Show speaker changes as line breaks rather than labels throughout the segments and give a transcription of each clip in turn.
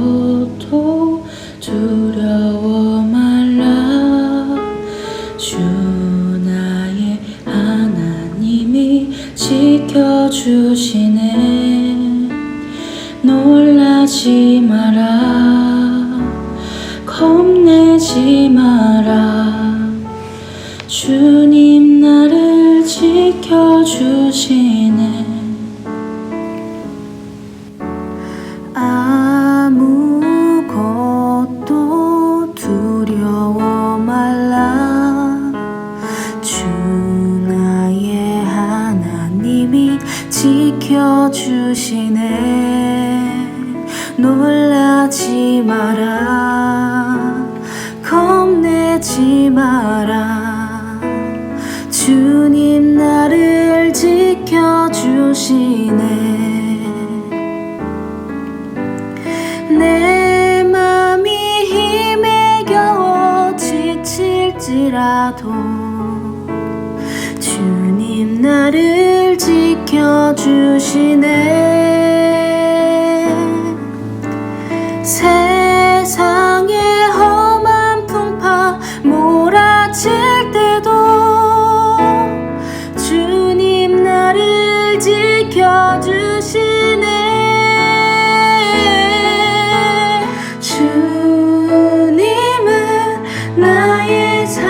아무것도 두려워 말라. 주 나의 하나님이 지켜주시네. 놀라지 마라. 겁내지 마라. 주님 나를 지켜주시네. 아무것도 두려워 말라. 주 나의 하나님이 지켜주시네. 놀라지 마라. 겁내지 마라. 주님 나를 지켜주시네. 내 맘이 힘에 겨워 지칠지라도 주님 나를 지켜주시네. 세상의 험한 풍파 몰아칠 때도 주님 나를 지켜주시네. 주님은 나의 산성,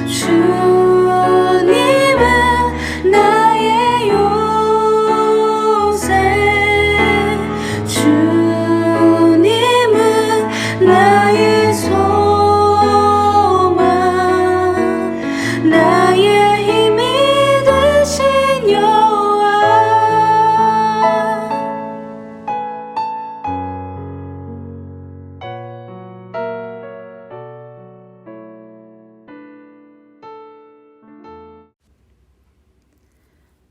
주님은 나의 요새, 주님은 나의 소망, 나의 힘이 되신 여호와.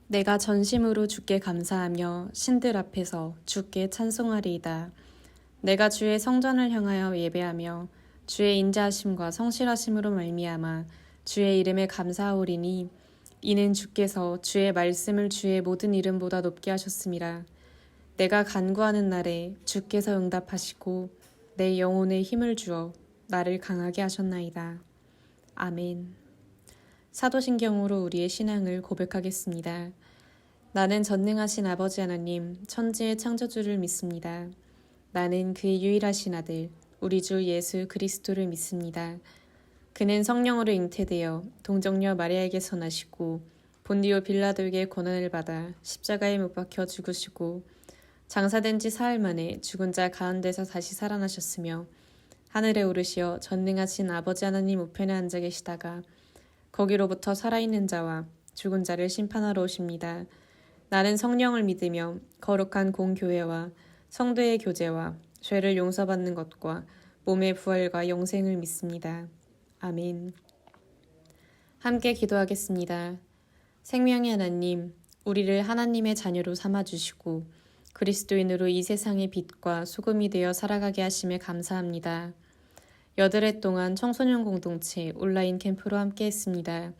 내가 전심으로 주께 감사하며 신들 앞에서 주께 찬송하리이다. 내가 주의 성전을 향하여 예배하며 주의 인자하심과 성실하심으로 말미암아 주의 이름에 감사하오리니 이는 주께서 주의 말씀을 주의 모든 이름보다 높게 하셨음이라. 내가 간구하는 날에 주께서 응답하시고 내 영혼에 힘을 주어 나를 강하게 하셨나이다. 아멘. 사도신경으로 우리의 신앙을 고백하겠습니다. 나는 전능하신 아버지 하나님, 천지의 창조주를 믿습니다. 나는 그의 유일하신 아들, 우리 주 예수 그리스도를 믿습니다. 그는 성령으로 잉태되어 동정녀 마리아에게서 나시고 본디오 빌라도에게 고난을 받아 십자가에 못 박혀 죽으시고 장사된 지 사흘 만에 죽은 자 가운데서 다시 살아나셨으며 하늘에 오르시어 전능하신 아버지 하나님 우편에 앉아 계시다가 거기로부터 살아있는 자와 죽은 자를 심판하러 오십니다. 나는 성령을 믿으며 거룩한 공교회와 성도의 교제와 죄를 용서받는 것과 몸의 부활과 영생을 믿습니다. 아멘. 함께 기도하겠습니다. 생명의 하나님, 우리를 하나님의 자녀로 삼아주시고 그리스도인으로 이 세상의 빛과 소금이 되어 살아가게 하심에 감사합니다. 8해 동안 청소년 공동체 온라인 캠프로 함께했습니다.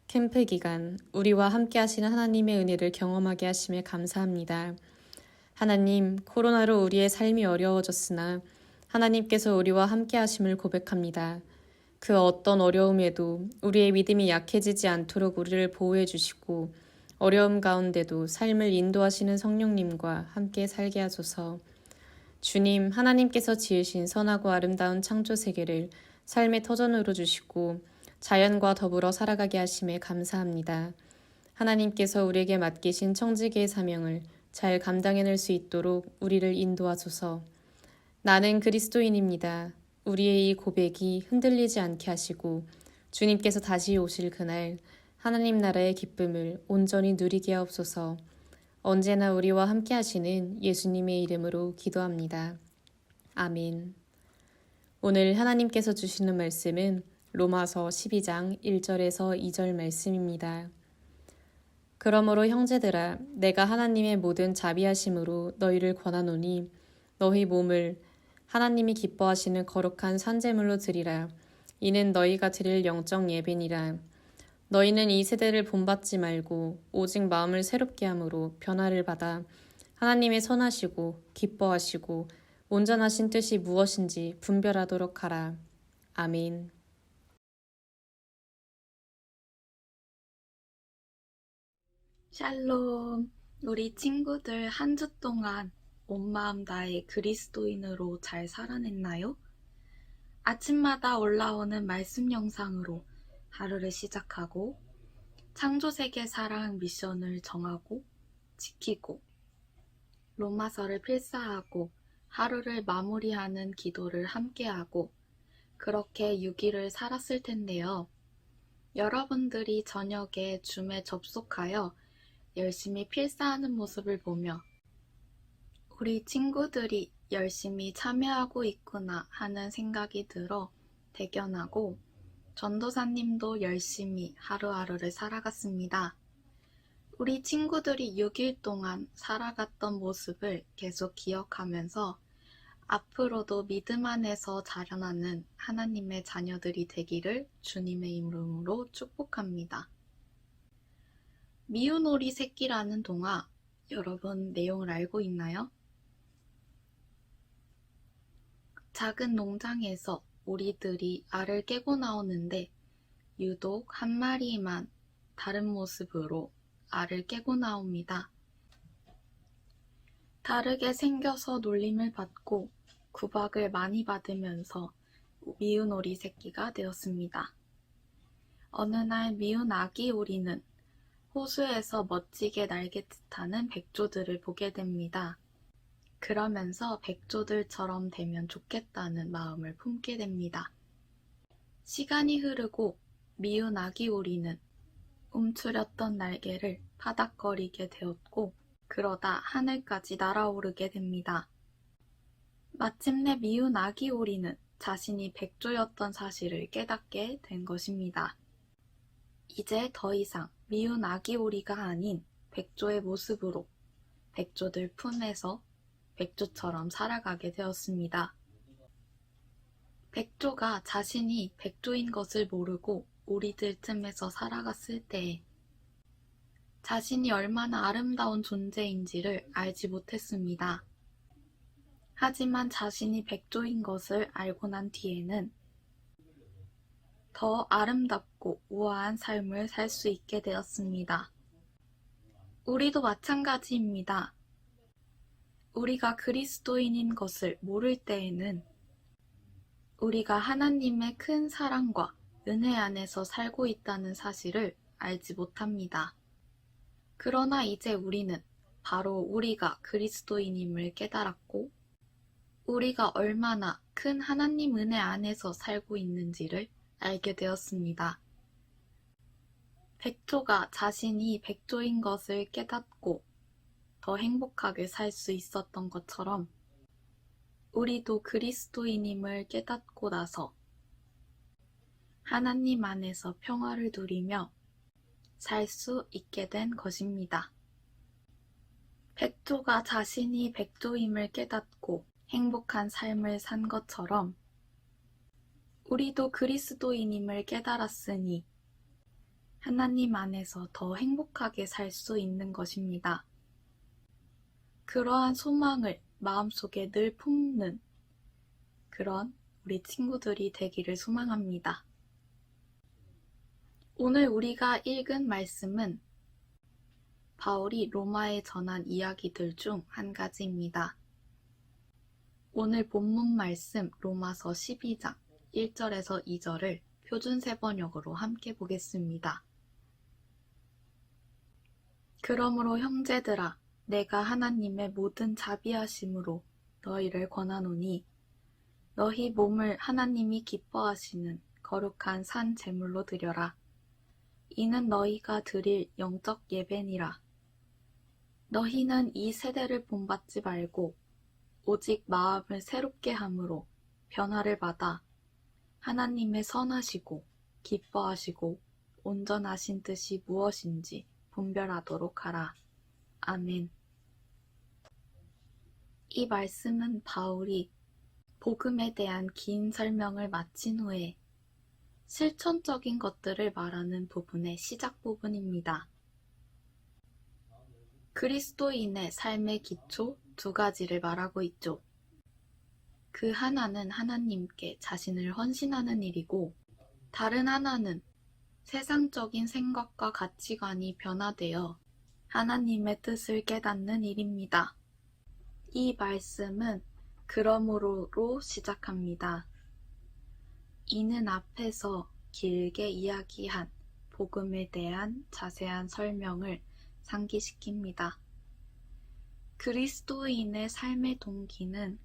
캠프 기간 우리와 함께 하시는 하나님의 은혜를 경험하게 하심에 감사합니다. 하나님, 코로나로 우리의 삶이 어려워졌으나 하나님께서 우리와 함께 하심을 고백합니다. 그 어떤 어려움에도 우리의 믿음이 약해지지 않도록 우리를 보호해 주시고 어려움 가운데도 삶을 인도하시는 성령님과 함께 살게 하소서. 주님, 하나님께서 지으신 선하고 아름다운 창조 세계를 삶의 터전으로 주시고 자연과 더불어 살아가게 하심에 감사합니다. 하나님께서 우리에게 맡기신 청지기의 사명을 잘 감당해낼 수 있도록 우리를 인도하소서. 나는 그리스도인입니다. 우리의 이 고백이 흔들리지 않게 하시고 주님께서 다시 오실 그날 하나님 나라의 기쁨을 온전히 누리게 하옵소서. 언제나 우리와 함께 하시는 예수님의 이름으로 기도합니다. 아멘. 오늘 하나님께서 주시는 말씀은 로마서 12장 1절에서 2절 말씀입니다. 그러므로 형제들아, 내가 하나님의 모든 자비하심으로 너희를 권하노니 너희 몸을 하나님이 기뻐하시는 거룩한 산제물로 드리라. 이는 너희가 드릴 영적 예배니라. 너희는 이 세대를 본받지 말고 오직 마음을 새롭게 함으로 변화를 받아 하나님의 선하시고 기뻐하시고 온전하신 뜻이 무엇인지 분별하도록 하라. 아멘.
샬롬. 우리 친구들 한 주 동안 온 마음 다해 그리스도인으로 잘 살아냈나요? 아침마다 올라오는 말씀 영상으로 하루를 시작하고 창조세계 사랑 미션을 정하고 지키고 로마서를 필사하고 하루를 마무리하는 기도를 함께하고 그렇게 6일을 살았을 텐데요. 여러분들이 저녁에 줌에 접속하여 열심히 필사하는 모습을 보며 우리 친구들이 열심히 참여하고 있구나 하는 생각이 들어 대견하고 전도사님도 열심히 하루하루를 살아갔습니다. 우리 친구들이 6일 동안 살아갔던 모습을 계속 기억하면서 앞으로도 믿음 안에서 자라나는 하나님의 자녀들이 되기를 주님의 이름으로 축복합니다. 미운 오리 새끼라는 동화, 여러분 내용을 알고 있나요? 작은 농장에서 오리들이 알을 깨고 나오는데 유독 한 마리만 다른 모습으로 알을 깨고 나옵니다. 다르게 생겨서 놀림을 받고 구박을 많이 받으면서 미운 오리 새끼가 되었습니다. 어느 날 미운 아기 오리는 호수에서 멋지게 날갯짓하는 백조들을 보게 됩니다. 그러면서 백조들처럼 되면 좋겠다는 마음을 품게 됩니다. 시간이 흐르고 미운 아기 오리는 움츠렸던 날개를 파닥거리게 되었고 그러다 하늘까지 날아오르게 됩니다. 마침내 미운 아기 오리는 자신이 백조였던 사실을 깨닫게 된 것입니다. 이제 더 이상 미운 아기 오리가 아닌 백조의 모습으로 백조들 품에서 백조처럼 살아가게 되었습니다. 백조가 자신이 백조인 것을 모르고 오리들 틈에서 살아갔을 때 자신이 얼마나 아름다운 존재인지를 알지 못했습니다. 하지만 자신이 백조인 것을 알고 난 뒤에는 더 아름답고 우아한 삶을 살 수 있게 되었습니다. 우리도 마찬가지입니다. 우리가 그리스도인인 것을 모를 때에는 우리가 하나님의 큰 사랑과 은혜 안에서 살고 있다는 사실을 알지 못합니다. 그러나 이제 우리는 바로 우리가 그리스도인임을 깨달았고 우리가 얼마나 큰 하나님 은혜 안에서 살고 있는지를 알게 되었습니다. 백조가 자신이 백조인 것을 깨닫고 더 행복하게 살 수 있었던 것처럼 우리도 그리스도인임을 깨닫고 나서 하나님 안에서 평화를 누리며 살 수 있게 된 것입니다. 백조가 자신이 백조임을 깨닫고 행복한 삶을 산 것처럼 우리도 그리스도인임을 깨달았으니 하나님 안에서 더 행복하게 살 수 있는 것입니다. 그러한 소망을 마음속에 늘 품는 그런 우리 친구들이 되기를 소망합니다. 오늘 우리가 읽은 말씀은 바울이 로마에 전한 이야기들 중 한 가지입니다. 오늘 본문 말씀 로마서 12장 1절에서 2절을 표준 세번역으로 함께 보겠습니다. 그러므로 형제들아, 내가 하나님의 모든 자비하심으로 너희를 권하노니 너희 몸을 하나님이 기뻐하시는 거룩한 산 제물로 드려라. 이는 너희가 드릴 영적 예배니라. 너희는 이 세대를 본받지 말고 오직 마음을 새롭게 함으로 변화를 받아 하나님의 선하시고 기뻐하시고 온전하신 뜻이 무엇인지 분별하도록 하라. 아멘. 이 말씀은 바울이 복음에 대한 긴 설명을 마친 후에 실천적인 것들을 말하는 부분의 시작 부분입니다. 그리스도인의 삶의 기초 두 가지를 말하고 있죠. 그 하나는 하나님께 자신을 헌신하는 일이고 다른 하나는 세상적인 생각과 가치관이 변화되어 하나님의 뜻을 깨닫는 일입니다. 이 말씀은 그러므로로 시작합니다. 이는 앞에서 길게 이야기한 복음에 대한 자세한 설명을 상기시킵니다. 그리스도인의 삶의 동기는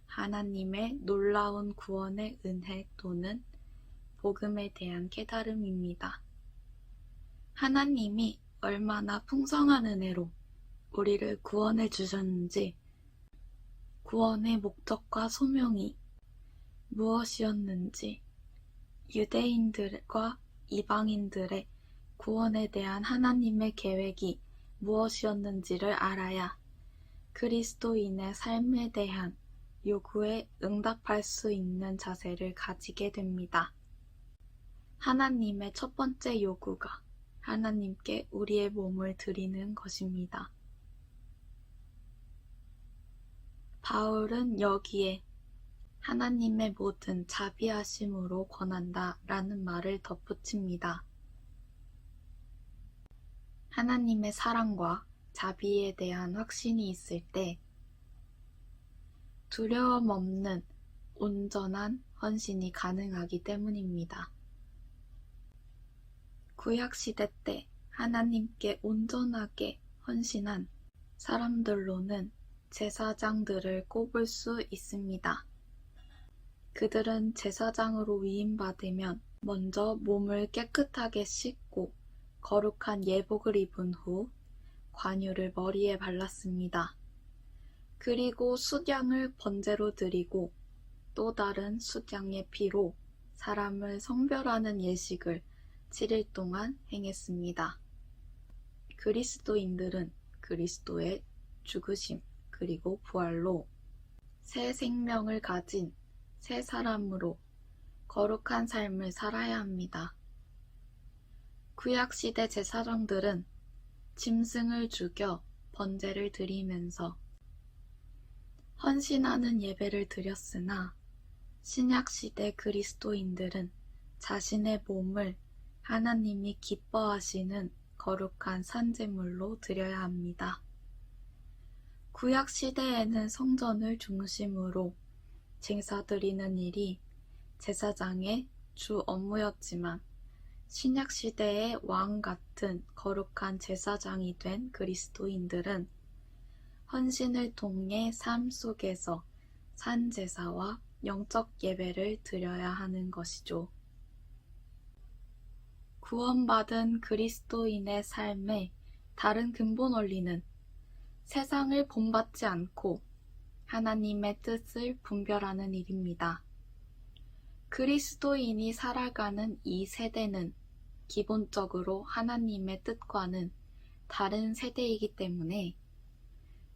하나님의 놀라운 구원의 은혜 또는 복음에 대한 깨달음입니다. 하나님이 얼마나 풍성한 은혜로 우리를 구원해 주셨는지, 구원의 목적과 소명이 무엇이었는지, 유대인들과 이방인들의 구원에 대한 하나님의 계획이 무엇이었는지를 알아야 그리스도인의 삶에 대한 요구에 응답할 수 있는 자세를 가지게 됩니다. 하나님의 첫 번째 요구가 하나님께 우리의 몸을 드리는 것입니다. 바울은 여기에 하나님의 모든 자비하심으로 권한다 라는 말을 덧붙입니다. 하나님의 사랑과 자비에 대한 확신이 있을 때 두려움 없는 온전한 헌신이 가능하기 때문입니다. 구약시대 때 하나님께 온전하게 헌신한 사람들로는 제사장들을 꼽을 수 있습니다. 그들은 제사장으로 위임받으면 먼저 몸을 깨끗하게 씻고 거룩한 예복을 입은 후 관유를 머리에 발랐습니다. 그리고 숫양을 번제로 드리고 또 다른 숫양의 피로 사람을 성별하는 예식을 7일 동안 행했습니다. 그리스도인들은 그리스도의 죽으심 그리고 부활로 새 생명을 가진 새 사람으로 거룩한 삶을 살아야 합니다. 구약시대 제사장들은 짐승을 죽여 번제를 드리면서 헌신하는 예배를 드렸으나 신약시대 그리스도인들은 자신의 몸을 하나님이 기뻐하시는 거룩한 산제물로 드려야 합니다. 구약시대에는 성전을 중심으로 제사드리는 일이 제사장의 주 업무였지만 신약시대의 왕 같은 거룩한 제사장이 된 그리스도인들은 헌신을 통해 삶 속에서 산제사와 영적 예배를 드려야 하는 것이죠. 구원받은 그리스도인의 삶의 다른 근본 원리는 세상을 본받지 않고 하나님의 뜻을 분별하는 일입니다. 그리스도인이 살아가는 이 세대는 기본적으로 하나님의 뜻과는 다른 세대이기 때문에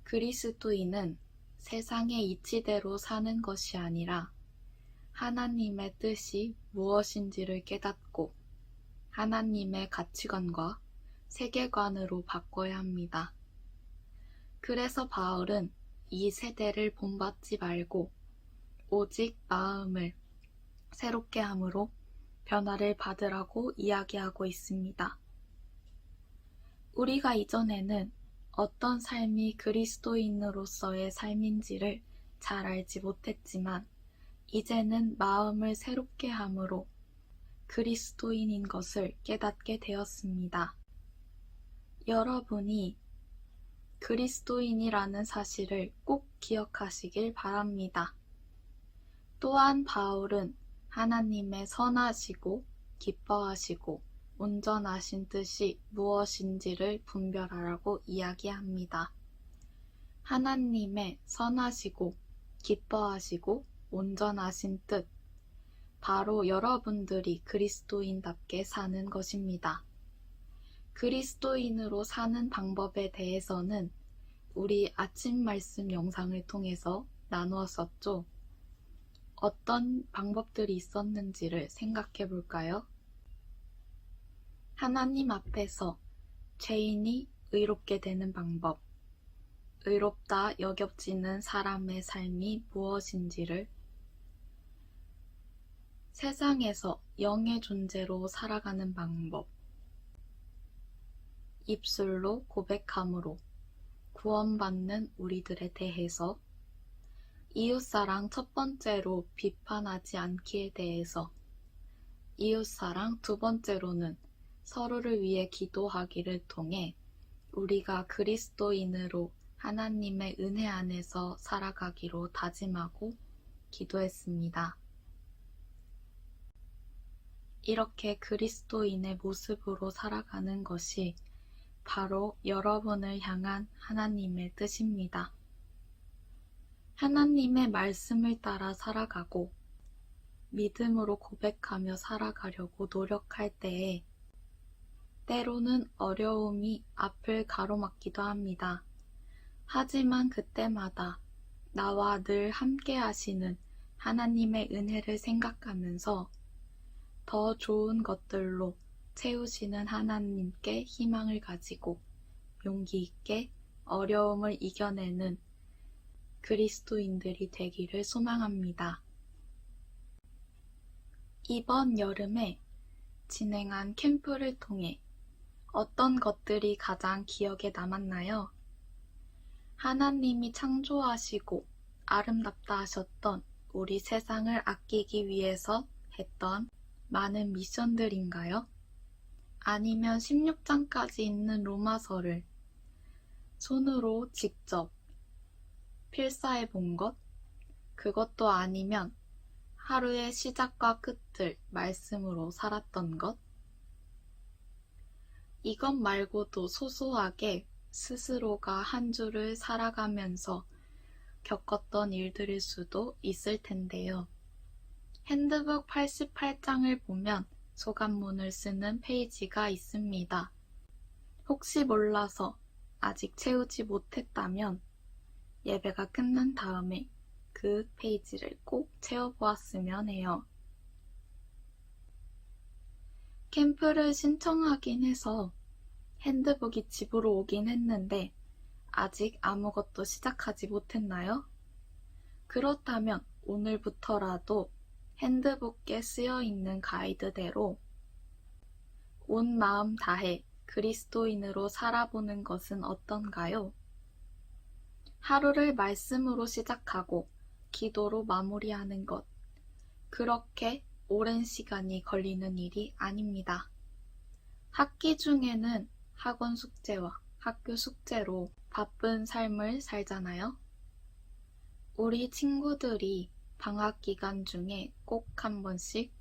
그리스도인은 세상의 이치대로 사는 것이 아니라 하나님의 뜻이 무엇인지를 깨닫고 하나님의 가치관과 세계관으로 바꿔야 합니다. 그래서 바울은 이 세대를 본받지 말고 오직 마음을 새롭게 함으로 변화를 받으라고 이야기하고 있습니다. 우리가 이전에는 어떤 삶이 그리스도인으로서의 삶인지를 잘 알지 못했지만 이제는 마음을 새롭게 함으로 그리스도인인 것을 깨닫게 되었습니다. 여러분이 그리스도인이라는 사실을 꼭 기억하시길 바랍니다. 또한 바울은 하나님의 선하시고 기뻐하시고 온전하신 뜻이 무엇인지를 분별하라고 이야기합니다. 하나님의 선하시고 기뻐하시고 온전하신 뜻, 바로 여러분들이 그리스도인답게 사는 것입니다. 그리스도인으로 사는 방법에 대해서는 우리 아침 말씀 영상을 통해서 나누었었죠. 어떤 방법들이 있었는지를 생각해 볼까요? 하나님 앞에서 죄인이 의롭게 되는 방법, 의롭다 여겨지는 사람의 삶이 무엇인지를, 세상에서 영의 존재로 살아가는 방법, 입술로 고백함으로 구원받는 우리들에 대해서, 이웃사랑 첫 번째로 비판하지 않기에 대해서, 이웃사랑 두 번째로는 서로를 위해 기도하기를 통해 우리가 그리스도인으로 하나님의 은혜 안에서 살아가기로 다짐하고 기도했습니다. 이렇게 그리스도인의 모습으로 살아가는 것이 바로 여러분을 향한 하나님의 뜻입니다. 하나님의 말씀을 따라 살아가고 믿음으로 고백하며 살아가려고 노력할 때에 때로는 어려움이 앞을 가로막기도 합니다. 하지만 그때마다 나와 늘 함께 하시는 하나님의 은혜를 생각하면서 더 좋은 것들로 채우시는 하나님께 희망을 가지고 용기 있게 어려움을 이겨내는 그리스도인들이 되기를 소망합니다. 이번 여름에 진행한 캠프를 통해 어떤 것들이 가장 기억에 남았나요? 하나님이 창조하시고 아름답다 하셨던 우리 세상을 아끼기 위해서 했던 많은 미션들인가요? 아니면 16장까지 있는 로마서를 손으로 직접 필사해 본 것? 그것도 아니면 하루의 시작과 끝을 말씀으로 살았던 것? 이것 말고도 소소하게 스스로가 한 주를 살아가면서 겪었던 일들일 수도 있을 텐데요. 핸드북 88장을 보면 소감문을 쓰는 페이지가 있습니다. 혹시 몰라서 아직 채우지 못했다면 예배가 끝난 다음에 그 페이지를 꼭 채워보았으면 해요. 캠프를 신청하긴 해서 핸드북이 집으로 오긴 했는데 아직 아무것도 시작하지 못했나요? 그렇다면 오늘부터라도 핸드북에 쓰여있는 가이드대로 온 마음 다해 그리스도인으로 살아보는 것은 어떤가요? 하루를 말씀으로 시작하고 기도로 마무리하는 것, 그렇게 오랜 시간이 걸리는 일이 아닙니다. 학기 중에는 학원 숙제와 학교 숙제로 바쁜 삶을 살잖아요. 우리 친구들이 방학 기간 중에 꼭 한 번씩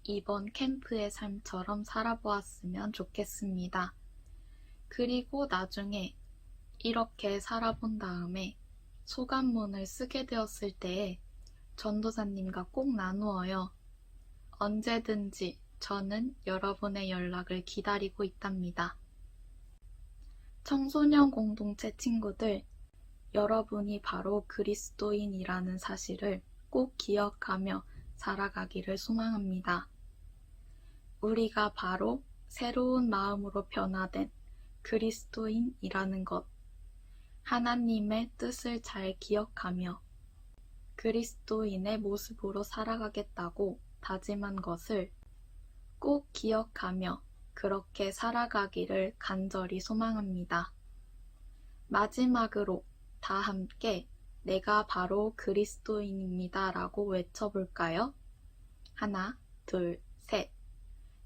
이번 캠프의 삶처럼 살아보았으면 좋겠습니다. 그리고 나중에 이렇게 살아본 다음에 소감문을 쓰게 되었을 때에 전도사님과 꼭 나누어요. 언제든지 저는 여러분의 연락을 기다리고 있답니다. 청소년 공동체 친구들, 여러분이 바로 그리스도인이라는 사실을 꼭 기억하며 살아가기를 소망합니다. 우리가 바로 새로운 마음으로 변화된 그리스도인이라는 것, 하나님의 뜻을 잘 기억하며 그리스도인의 모습으로 살아가겠다고 다짐한 것을 꼭 기억하며 그렇게 살아가기를 간절히 소망합니다. 마지막으로 다 함께 내가 바로 그리스도인입니다 라고 외쳐볼까요? 하나, 둘, 셋.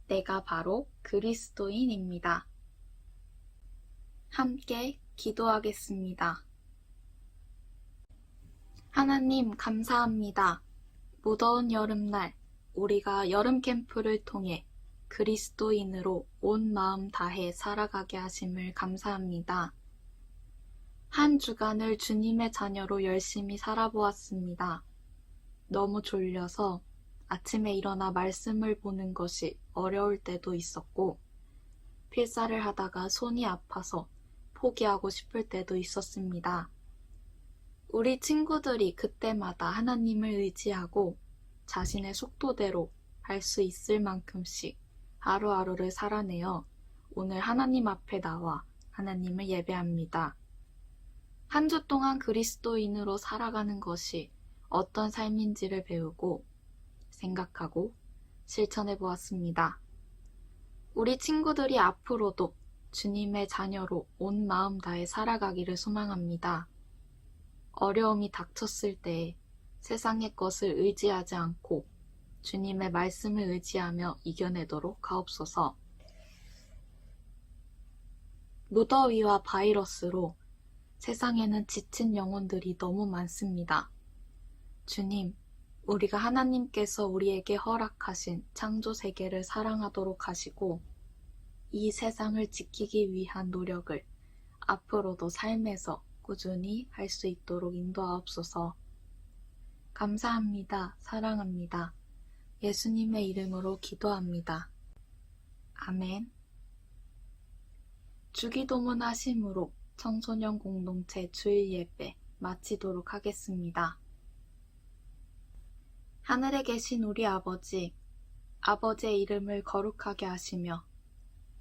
내가 바로 그리스도인입니다. 함께 기도하겠습니다. 하나님 감사합니다. 무더운 여름날 우리가 여름 캠프를 통해 그리스도인으로 온 마음 다해 살아가게 하심을 감사합니다. 한 주간을 주님의 자녀로 열심히 살아보았습니다. 너무 졸려서 아침에 일어나 말씀을 보는 것이 어려울 때도 있었고, 필사를 하다가 손이 아파서 포기하고 싶을 때도 있었습니다. 우리 친구들이 그때마다 하나님을 의지하고 자신의 속도대로 할 수 있을 만큼씩 하루하루를 살아내어 오늘 하나님 앞에 나와 하나님을 예배합니다. 한 주 동안 그리스도인으로 살아가는 것이 어떤 삶인지를 배우고 생각하고 실천해 보았습니다. 우리 친구들이 앞으로도 주님의 자녀로 온 마음 다해 살아가기를 소망합니다. 어려움이 닥쳤을 때 세상의 것을 의지하지 않고 주님의 말씀을 의지하며 이겨내도록 하옵소서. 무더위와 바이러스로 세상에는 지친 영혼들이 너무 많습니다. 주님, 우리가 하나님께서 우리에게 허락하신 창조 세계를 사랑하도록 하시고 이 세상을 지키기 위한 노력을 앞으로도 삶에서 꾸준히 할 수 있도록 인도하옵소서. 감사합니다. 사랑합니다. 예수님의 이름으로 기도합니다. 아멘. 주기도문 하심으로 청소년 공동체 주일 예배 마치도록 하겠습니다. 하늘에 계신 우리 아버지, 아버지의 이름을 거룩하게 하시며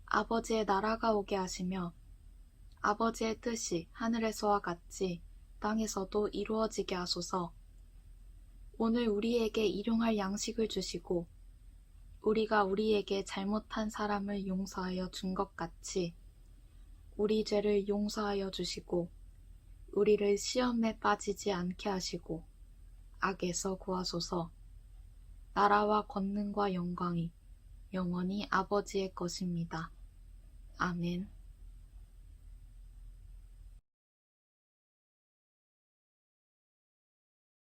아버지의 나라가 오게 하시며 아버지의 뜻이 하늘에서와 같이 땅에서도 이루어지게 하소서. 오늘 우리에게 일용할 양식을 주시고 우리가 우리에게 잘못한 사람을 용서하여 준 것 같이 우리 죄를 용서하여 주시고 우리를 시험에 빠지지 않게 하시고 악에서 구하소서. 나라와 권능과 영광이 영원히 아버지의 것입니다. 아멘.